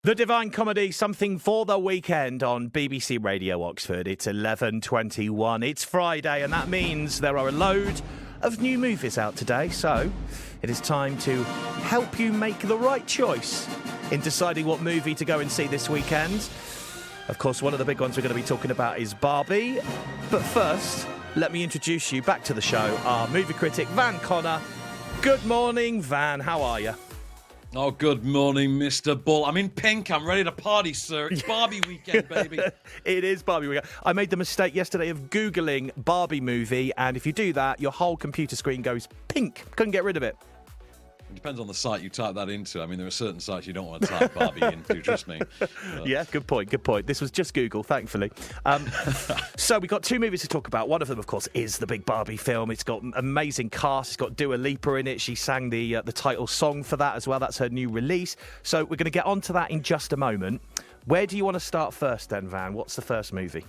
The Divine Comedy, something for the weekend on BBC Radio Oxford. It's 11:21. It's Friday, and that means there are a load of new movies out today. So it is time to help you make the right choice in deciding what movie to go and see this weekend. Of course, one of the big ones we're going to be talking about is Barbie. But first, let me introduce you back to the show, our movie critic, Van Connor. Good morning, Van. How are you? Oh, good morning, Mr. Bull. I'm in pink. I'm ready to party, sir. It's Barbie weekend, baby. It is Barbie weekend. I made the mistake yesterday of Googling Barbie movie, and if you do that, your whole computer screen goes pink. Couldn't get rid of it. It depends on the site you type that into. I mean, there are certain sites you don't want to type Barbie into, trust me. Yeah, good point. This was just Google, thankfully. So we've got two movies to talk about. One of them, of course, is the big Barbie film. It's got an amazing cast. It's got Dua Lipa in it. She sang the title song for that as well. That's her new release. So we're going to get onto that in just a moment. Where do you want to start first then, Van? What's the first movie?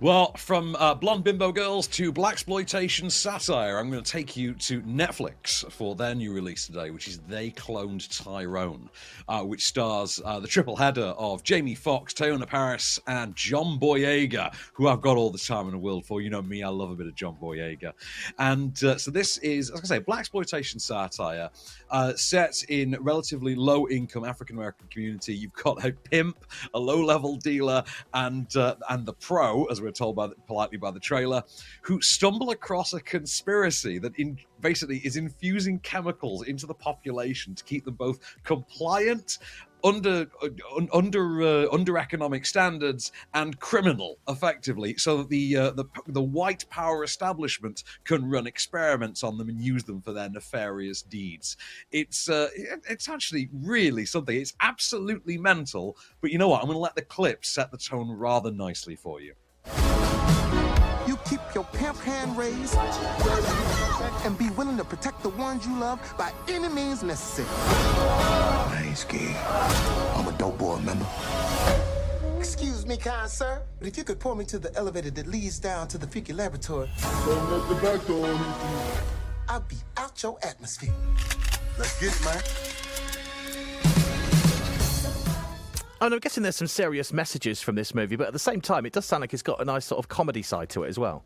Well, from blonde bimbo girls to blaxploitation satire, I'm going to take you to Netflix for their new release today, which is They Cloned Tyrone, which stars the triple header of Jamie Foxx, Tyrone Paris, and John Boyega, who I've got all the time in the world for. You know me, I love a bit of John Boyega. And so this is, as I say, blaxploitation satire set in relatively low-income African-American community. You've got a pimp, a low-level dealer, and the pro, as we're told politely by the trailer, who stumble across a conspiracy that basically is infusing chemicals into the population to keep them both compliant, under economic standards, and criminal, effectively, so that the white power establishment can run experiments on them and use them for their nefarious deeds. It's actually really something. It's absolutely mental, but you know what? I'm going to let the clip set the tone rather nicely for you. You keep your pimp hand raised and be willing to protect the ones you love by any means necessary. I ain't scared. I'm a dope boy, remember? Excuse me, kind sir, but if you could point me to the elevator that leads down to the freaky laboratory, don't let the back door. I'll be out your atmosphere. Let's get it, man. And I'm guessing there's some serious messages from this movie, but at the same time, it does sound like it's got a nice sort of comedy side to it as well.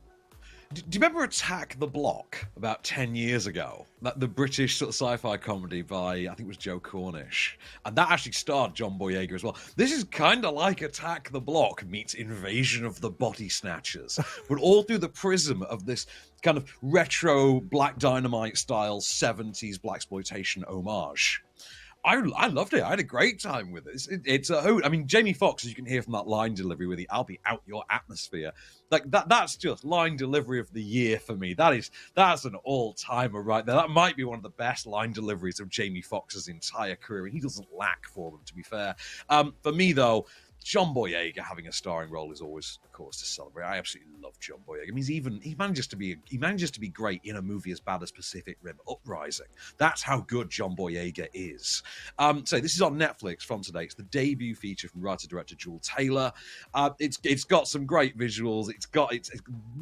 Do you remember Attack the Block about 10 years ago? The British sort of sci-fi comedy by, I think it was Joe Cornish. And that actually starred John Boyega as well. This is kind of like Attack the Block meets Invasion of the Body Snatchers, but all through the prism of this kind of retro Black Dynamite style 70s blaxploitation homage. I loved it. I had a great time with it. It's a hoot. I mean, Jamie Foxx, as you can hear from that line delivery with the "I'll be out your atmosphere," like that's just line delivery of the year for me. That's an all-timer right there. That might be one of the best line deliveries of Jamie Foxx's entire career, and he doesn't lack for them, to be fair. For me, though, John Boyega having a starring role is always a cause to celebrate. I absolutely love John Boyega. I mean, he manages to be great in a movie as bad as Pacific Rim Uprising. That's how good John Boyega is. So this is on Netflix from today. It's the debut feature from writer-director Jewel Taylor. It's got some great visuals. It's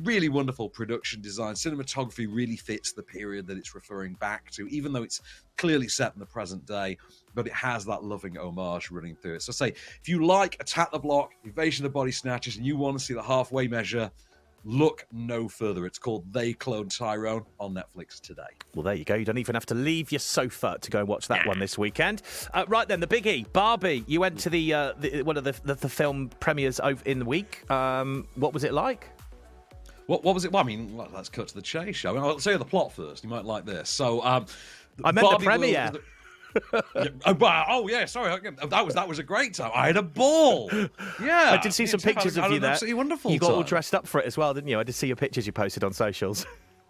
really wonderful production design. Cinematography really fits the period that it's referring back to, even though it's clearly set in the present day, but it has that loving homage running through it. So say, if you like Attack the Block, Invasion of the Body Snatchers, and you want to see the halfway measure, look no further. It's called They Cloned Tyrone on Netflix today. Well, there you go. You don't even have to leave your sofa to go and watch that one this weekend. Right then, the biggie, Barbie. You went to the one of the film premieres over in the week. What was it like? What was it? Well, I mean, let's cut to the chase, shall we? I'll say the plot first. You might like this. So, I meant Barbie the premiere. Oh yeah, sorry. That was a great time. I had a ball. Yeah, I did see some pictures of you there. Absolutely wonderful. You got time. all dressed up for it as well, didn't you? I did see your pictures you posted on socials.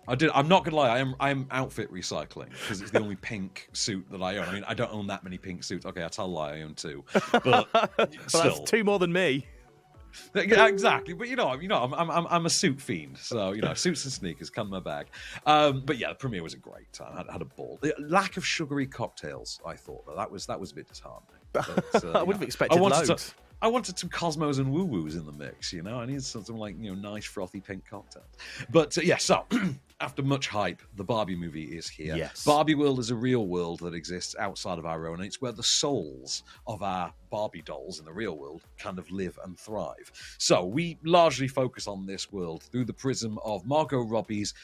I did. I'm not gonna lie. I am outfit recycling because it's the only pink suit that I own. I mean, I don't own that many pink suits. Okay, I tell a lie. I own two, but Well, still, that's two more than me. Yeah, exactly. But I'm a suit fiend, so suits and sneakers come in my bag. But yeah, the premiere was a great time. I had a ball. The lack of sugary cocktails, I thought that was a bit disheartening. But, I would have expected loads. I wanted some Cosmos and Woo Woos in the mix. I needed some like nice frothy pink cocktails. But so after much hype, the Barbie movie is here. Yes. Barbie world is a real world that exists outside of our own, and it's where the souls of our Barbie dolls in the real world kind of live and thrive. So we largely focus on this world through the prism of Margot Robbie's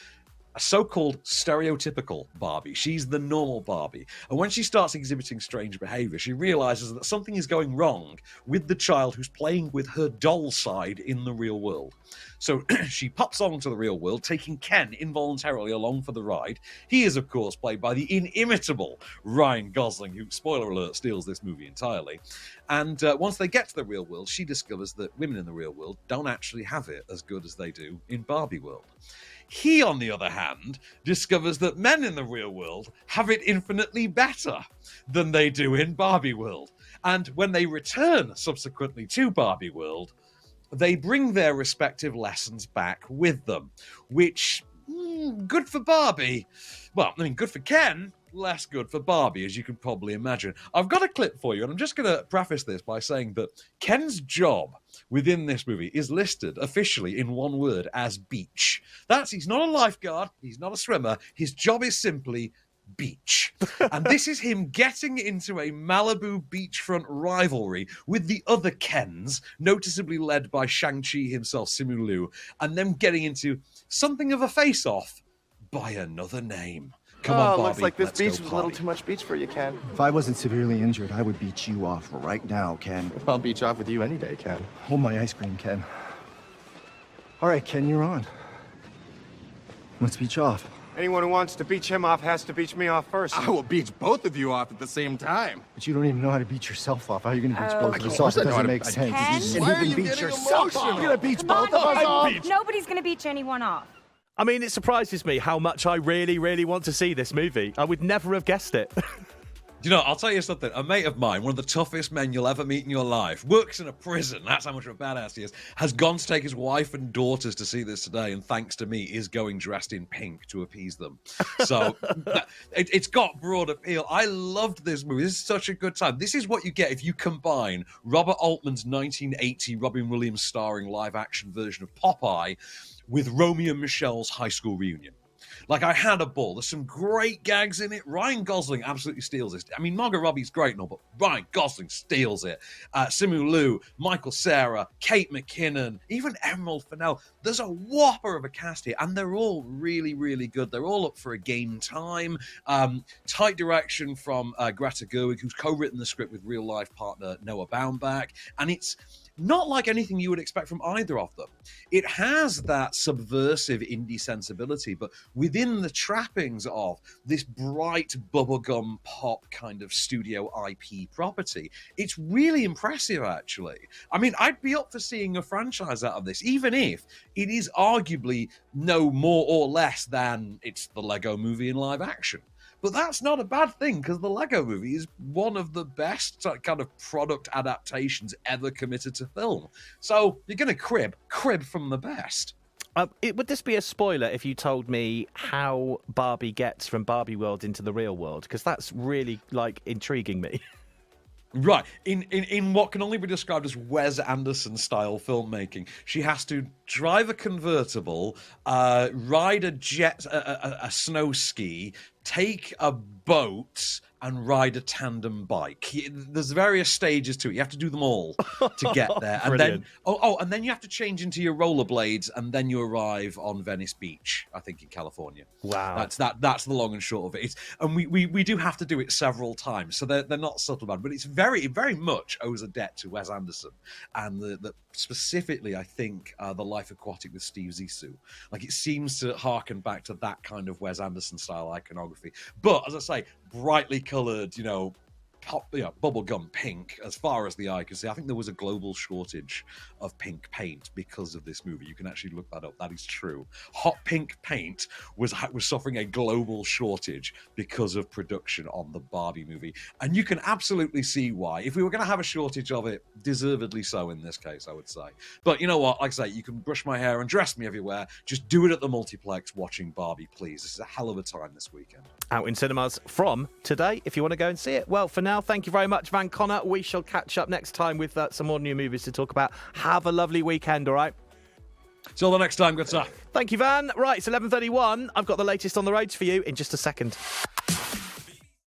a so-called stereotypical Barbie. She's the normal Barbie. And when she starts exhibiting strange behavior, she realizes that something is going wrong with the child who's playing with her doll side in the real world. So she pops on to the real world, taking Ken involuntarily along for the ride. He is, of course, played by the inimitable Ryan Gosling, who, spoiler alert, steals this movie entirely. And once they get to the real world, she discovers that women in the real world don't actually have it as good as they do in Barbie world. He, on the other hand, discovers that men in the real world have it infinitely better than they do in Barbie world. And when they return subsequently to Barbie world, they bring their respective lessons back with them, which, good for Barbie. Well, I mean, good for Ken, less good for Barbie, as you can probably imagine. I've got a clip for you, and I'm just going to preface this by saying that Ken's job within this movie is listed officially in one word as beach. He's not a lifeguard, he's not a swimmer, his job is simply beach. And this is him getting into a Malibu beachfront rivalry with the other Kens, noticeably led by Shang-Chi himself, Simu Liu, and them getting into something of a face-off by another name. Come on, Barbie, looks like this let's beach go was a little party. too much beach for you, Ken. If I wasn't severely injured, I would beat you off right now, Ken. I'll beach off with you any day, Ken. Hold my ice cream, Ken. All right, Ken, you're on. Let's beach off. Anyone who wants to beach him off has to beach me off first. I will beach both of you off at the same time. But you don't even know how to beat yourself off. How are you going to beach both of us Of off? course I It know how doesn't to- make sense. Ken? You Why can't are even you beat getting yourself off. emotional? You're going to beach Come both on, of us off. beach. Nobody's going to beach anyone off. I mean, it surprises me how much I really, really want to see this movie. I would never have guessed it. You know, I'll tell you something. A mate of mine, one of the toughest men you'll ever meet in your life, works in a prison. That's how much of a badass he is. Has gone to take his wife and daughters to see this today, and thanks to me, is going dressed in pink to appease them. So it's got broad appeal. I loved this movie. This is such a good time. This is what you get if you combine Robert Altman's 1980 Robin Williams starring live-action version of Popeye with Romeo and Michelle's high school reunion. Like, I had a ball. There's some great gags in it. Ryan Gosling absolutely steals this. I mean, Margot Robbie's great and all, but Ryan Gosling steals it. Simu Liu, Michael Cera, Kate McKinnon, even Emerald Fennell. There's a whopper of a cast here, and they're all really, really good. They're all up for a game time. Tight direction from Greta Gerwig, who's co-written the script with real-life partner Noah Baumbach, and it's not like anything you would expect from either of them. It has that subversive indie sensibility, but within the trappings of this bright bubblegum pop kind of studio IP property, it's really impressive, actually. I mean, I'd be up for seeing a franchise out of this, even if it is arguably no more or less than it's the Lego movie in live action. But that's not a bad thing, because the Lego movie is one of the best kind of product adaptations ever committed to film. So you're going to crib from the best. Would this be a spoiler if you told me how Barbie gets from Barbie world into the real world? Because that's really, intriguing me. Right. In what can only be described as Wes Anderson-style filmmaking, she has to drive a convertible, ride a jet, a snow ski, take a boat, and ride a tandem bike. There's various stages to it. You have to do them all to get there. And then, and then you have to change into your rollerblades, and then you arrive on Venice Beach, I think, in California. Wow. That's the long and short of it. And we do have to do it several times, so they're not subtle about it, but it's very, very much owes a debt to Wes Anderson, and the specifically, I think, the Life Aquatic with Steve Zissou. Like, it seems to harken back to that kind of Wes Anderson style iconography. But as I say, brightly coloured, bubblegum pink as far as the eye can see. I think there was a global shortage of pink paint because of this movie. You can actually look that up. That is true. Hot pink paint was suffering a global shortage because of production on the Barbie movie. And you can absolutely see why. If we were going to have a shortage of it, deservedly so in this case, I would say. But you know what? Like I say, you can brush my hair and dress me everywhere. Just do it at the multiplex watching Barbie, please. This is a hell of a time this weekend. Out in cinemas from today, if you want to go and see it. Well, for now, thank you very much, Van Connor. We shall catch up next time with some more new movies to talk about. Have a lovely weekend, all right? Till the next time, good stuff. Thank you, Van. Right, it's 11:31. I've got the latest on the roads for you in just a second.